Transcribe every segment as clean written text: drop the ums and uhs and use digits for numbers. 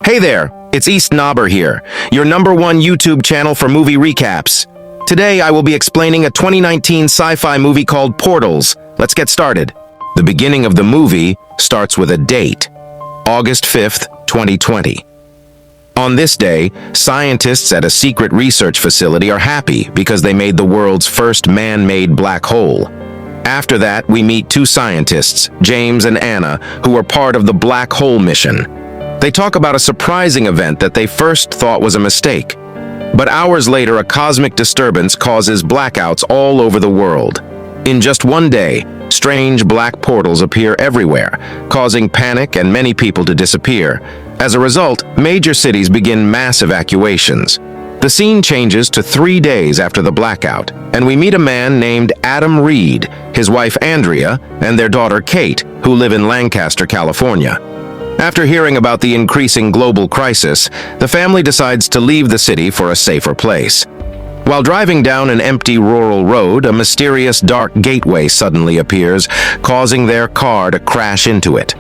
Hey there, it's East Knobber here, your #1 YouTube channel for movie recaps. Today I will be explaining a 2019 sci-fi movie called Portals. Let's get started. The beginning of the movie starts with a date, August 5th, 2020. On this day, scientists at a secret research facility are happy because they made the world's first man-made black hole. After that, we meet two scientists, James and Anna, who are part of the black hole mission. They talk about a surprising event that they first thought was a mistake. But hours later, a cosmic disturbance causes blackouts all over the world. In just one day, strange black portals appear everywhere, causing panic and many people to disappear. As a result, major cities begin mass evacuations. The scene changes to 3 days after the blackout, and we meet a man named Adam Reed, his wife Andrea, and their daughter Kate, who live in Lancaster, California. After hearing about the increasing global crisis, the family decides to leave the city for a safer place. While driving down an empty rural road, a mysterious dark gateway suddenly appears, causing their car to crash into it.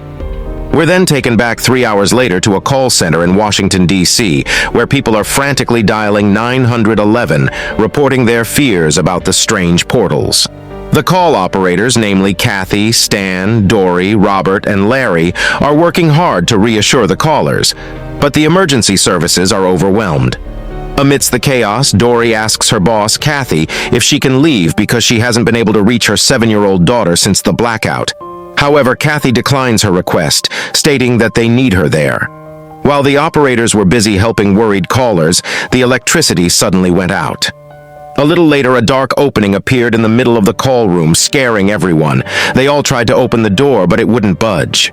We're then taken back 3 hours later to a call center in Washington, D.C., where people are frantically dialing 911, reporting their fears about the strange portals. The call operators, namely Kathy, Stan, Dory, Robert, and Larry, are working hard to reassure the callers, but the emergency services are overwhelmed. Amidst the chaos, Dory asks her boss, Kathy, if she can leave because she hasn't been able to reach her 7-year-old daughter since the blackout. However, Kathy declines her request, stating that they need her there. While the operators were busy helping worried callers, the electricity suddenly went out. A little later, a dark opening appeared in the middle of the call room, scaring everyone. They all tried to open the door, but it wouldn't budge.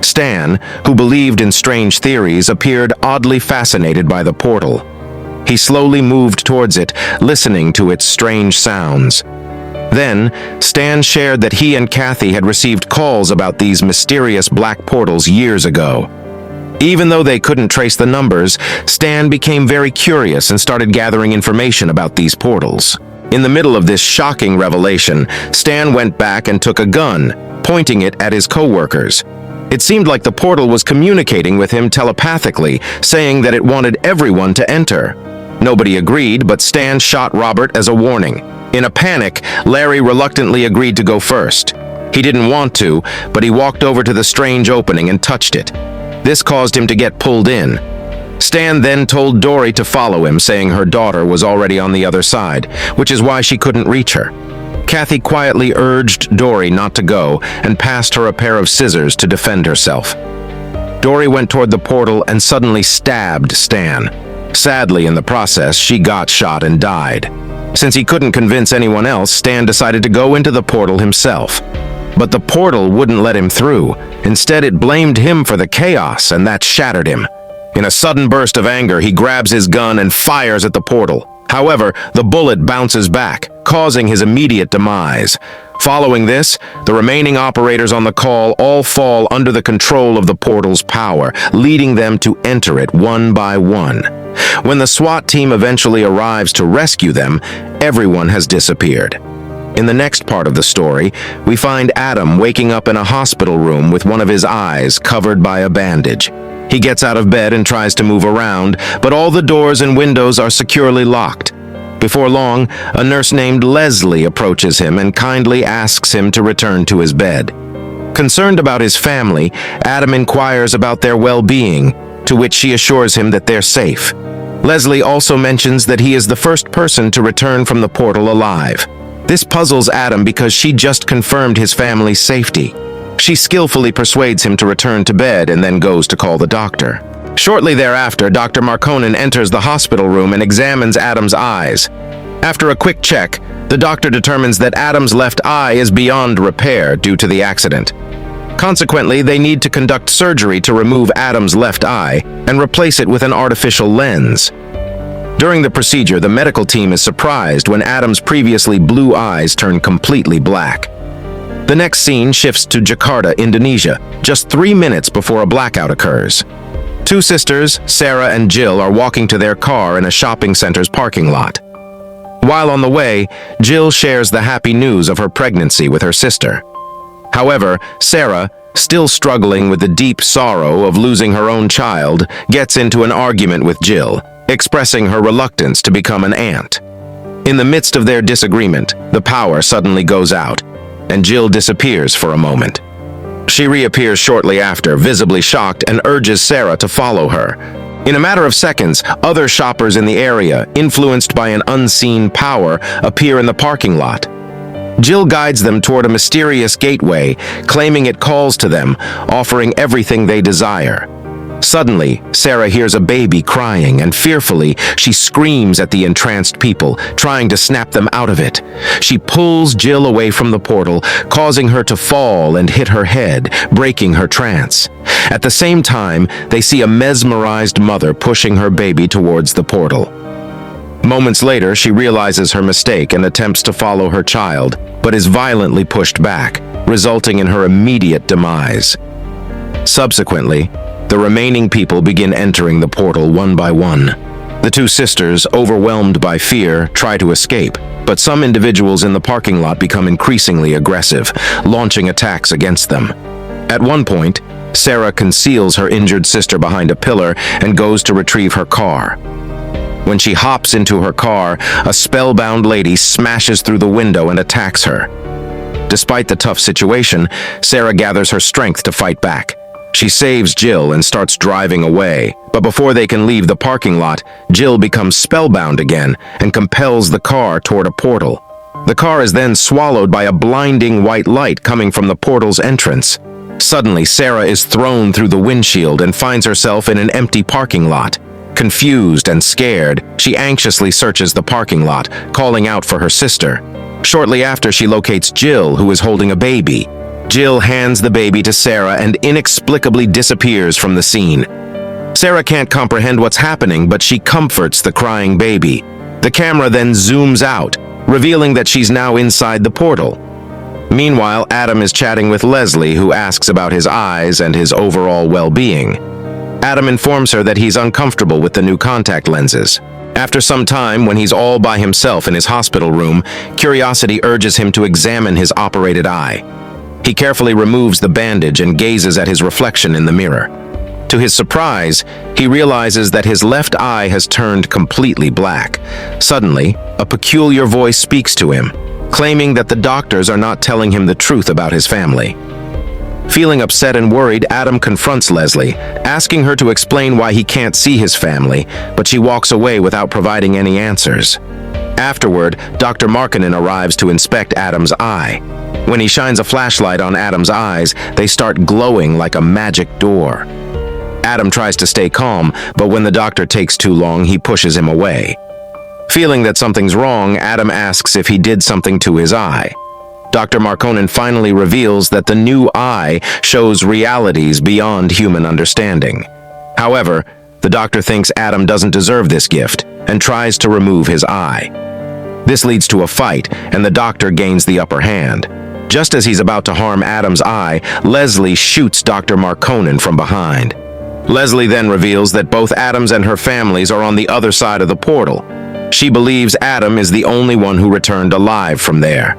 Stan, who believed in strange theories, appeared oddly fascinated by the portal. He slowly moved towards it, listening to its strange sounds. Then, Stan shared that he and Kathy had received calls about these mysterious black portals years ago. Even though they couldn't trace the numbers, Stan became very curious and started gathering information about these portals. In the middle of this shocking revelation, Stan went back and took a gun, pointing it at his co-workers. It seemed like the portal was communicating with him telepathically, saying that it wanted everyone to enter. Nobody agreed, but Stan shot Robert as a warning. In a panic, Larry reluctantly agreed to go first. He didn't want to, but he walked over to the strange opening and touched it. This caused him to get pulled in. Stan then told Dory to follow him, saying her daughter was already on the other side, which is why she couldn't reach her. Kathy quietly urged Dory not to go and passed her a pair of scissors to defend herself. Dory went toward the portal and suddenly stabbed Stan. Sadly, in the process, she got shot and died. Since he couldn't convince anyone else, Stan decided to go into the portal himself. But the portal wouldn't let him through. Instead, it blamed him for the chaos, and that shattered him. In a sudden burst of anger, he grabs his gun and fires at the portal. However, the bullet bounces back, causing his immediate demise. Following this, the remaining operators on the call all fall under the control of the portal's power, leading them to enter it one by one. When the SWAT team eventually arrives to rescue them, everyone has disappeared. In the next part of the story, we find Adam waking up in a hospital room with one of his eyes covered by a bandage. He gets out of bed and tries to move around, but all the doors and windows are securely locked. Before long, a nurse named Leslie approaches him and kindly asks him to return to his bed. Concerned about his family, Adam inquires about their well-being, to which she assures him that they're safe. Leslie also mentions that he is the first person to return from the portal alive. This puzzles Adam because she just confirmed his family's safety. She skillfully persuades him to return to bed and then goes to call the doctor. Shortly thereafter, Dr. Marconin enters the hospital room and examines Adam's eyes. After a quick check, the doctor determines that Adam's left eye is beyond repair due to the accident. Consequently, they need to conduct surgery to remove Adam's left eye and replace it with an artificial lens. During the procedure, the medical team is surprised when Adam's previously blue eyes turn completely black. The next scene shifts to Jakarta, Indonesia, just 3 minutes before a blackout occurs. Two sisters, Sarah and Jill, are walking to their car in a shopping center's parking lot. While on the way, Jill shares the happy news of her pregnancy with her sister. However, Sarah, still struggling with the deep sorrow of losing her own child, gets into an argument with Jill, expressing her reluctance to become an aunt. In the midst of their disagreement, the power suddenly goes out, and Jill disappears for a moment. She reappears shortly after, visibly shocked, and urges Sarah to follow her. In a matter of seconds, other shoppers in the area, influenced by an unseen power, appear in the parking lot. Jill guides them toward a mysterious gateway, claiming it calls to them, offering everything they desire. Suddenly, Sarah hears a baby crying, and fearfully, she screams at the entranced people, trying to snap them out of it. She pulls Jill away from the portal, causing her to fall and hit her head, breaking her trance. At the same time, they see a mesmerized mother pushing her baby towards the portal. Moments later, she realizes her mistake and attempts to follow her child, but is violently pushed back, resulting in her immediate demise. Subsequently, the remaining people begin entering the portal one by one. The two sisters, overwhelmed by fear, try to escape, but some individuals in the parking lot become increasingly aggressive, launching attacks against them. At one point, Sarah conceals her injured sister behind a pillar and goes to retrieve her car. When she hops into her car, a spellbound lady smashes through the window and attacks her. Despite the tough situation, Sarah gathers her strength to fight back. She saves Jill and starts driving away, but before they can leave the parking lot, Jill becomes spellbound again and compels the car toward a portal. The car is then swallowed by a blinding white light coming from the portal's entrance. Suddenly, Sarah is thrown through the windshield and finds herself in an empty parking lot. Confused and scared, she anxiously searches the parking lot, calling out for her sister. Shortly after, she locates Jill, who is holding a baby. Jill hands the baby to Sarah and inexplicably disappears from the scene. Sarah can't comprehend what's happening, but she comforts the crying baby. The camera then zooms out, revealing that she's now inside the portal. Meanwhile, Adam is chatting with Leslie, who asks about his eyes and his overall well-being. Adam informs her that he's uncomfortable with the new contact lenses. After some time, when he's all by himself in his hospital room, curiosity urges him to examine his operated eye. He carefully removes the bandage and gazes at his reflection in the mirror. To his surprise, he realizes that his left eye has turned completely black. Suddenly, a peculiar voice speaks to him, claiming that the doctors are not telling him the truth about his family. Feeling upset and worried, Adam confronts Leslie, asking her to explain why he can't see his family, but she walks away without providing any answers. Afterward, Dr. Markkanen arrives to inspect Adam's eye. When he shines a flashlight on Adam's eyes, they start glowing like a magic door. Adam tries to stay calm, but when the doctor takes too long, he pushes him away. Feeling that something's wrong, Adam asks if he did something to his eye. Dr. Markkanen finally reveals that the new eye shows realities beyond human understanding. However, the doctor thinks Adam doesn't deserve this gift and tries to remove his eye. This leads to a fight, and the doctor gains the upper hand. Just as he's about to harm Adam's eye, Leslie shoots Dr. Markkanen from behind. Leslie then reveals that both Adam's and her families are on the other side of the portal. She believes Adam is the only one who returned alive from there.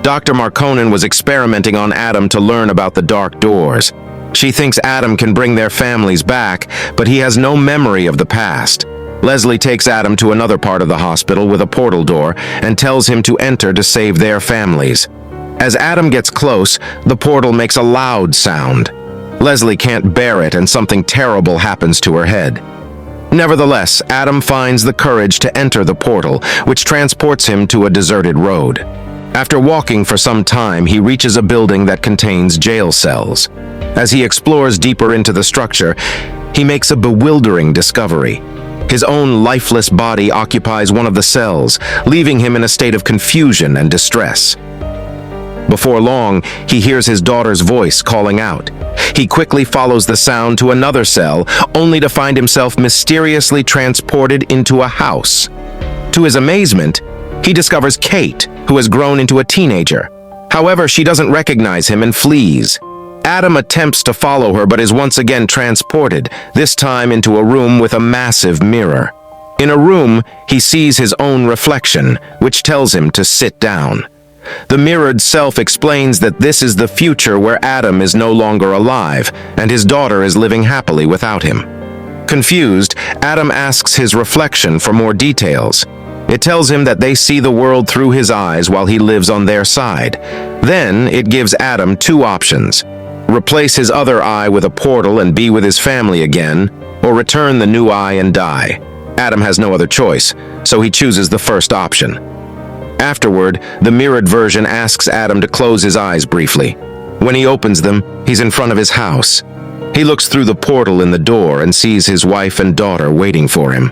Dr. Markkanen was experimenting on Adam to learn about the dark doors. She thinks Adam can bring their families back, but he has no memory of the past. Leslie takes Adam to another part of the hospital with a portal door and tells him to enter to save their families. As Adam gets close, the portal makes a loud sound. Leslie can't bear it, and something terrible happens to her head. Nevertheless, Adam finds the courage to enter the portal, which transports him to a deserted road. After walking for some time, he reaches a building that contains jail cells. As he explores deeper into the structure, he makes a bewildering discovery. His own lifeless body occupies one of the cells, leaving him in a state of confusion and distress. Before long, he hears his daughter's voice calling out. He quickly follows the sound to another cell, only to find himself mysteriously transported into a house. To his amazement, he discovers Kate, who has grown into a teenager. However, she doesn't recognize him and flees. Adam attempts to follow her but is once again transported, this time into a room with a massive mirror. In a room, he sees his own reflection, which tells him to sit down. The mirrored self explains that this is the future where Adam is no longer alive and his daughter is living happily without him. Confused, Adam asks his reflection for more details. It tells him that they see the world through his eyes while he lives on their side. Then it gives Adam two options: replace his other eye with a portal and be with his family again, or return the new eye and die. Adam has no other choice, so he chooses the first option. Afterward, the mirrored version asks Adam to close his eyes briefly. When he opens them, he's in front of his house. He looks through the portal in the door and sees his wife and daughter waiting for him.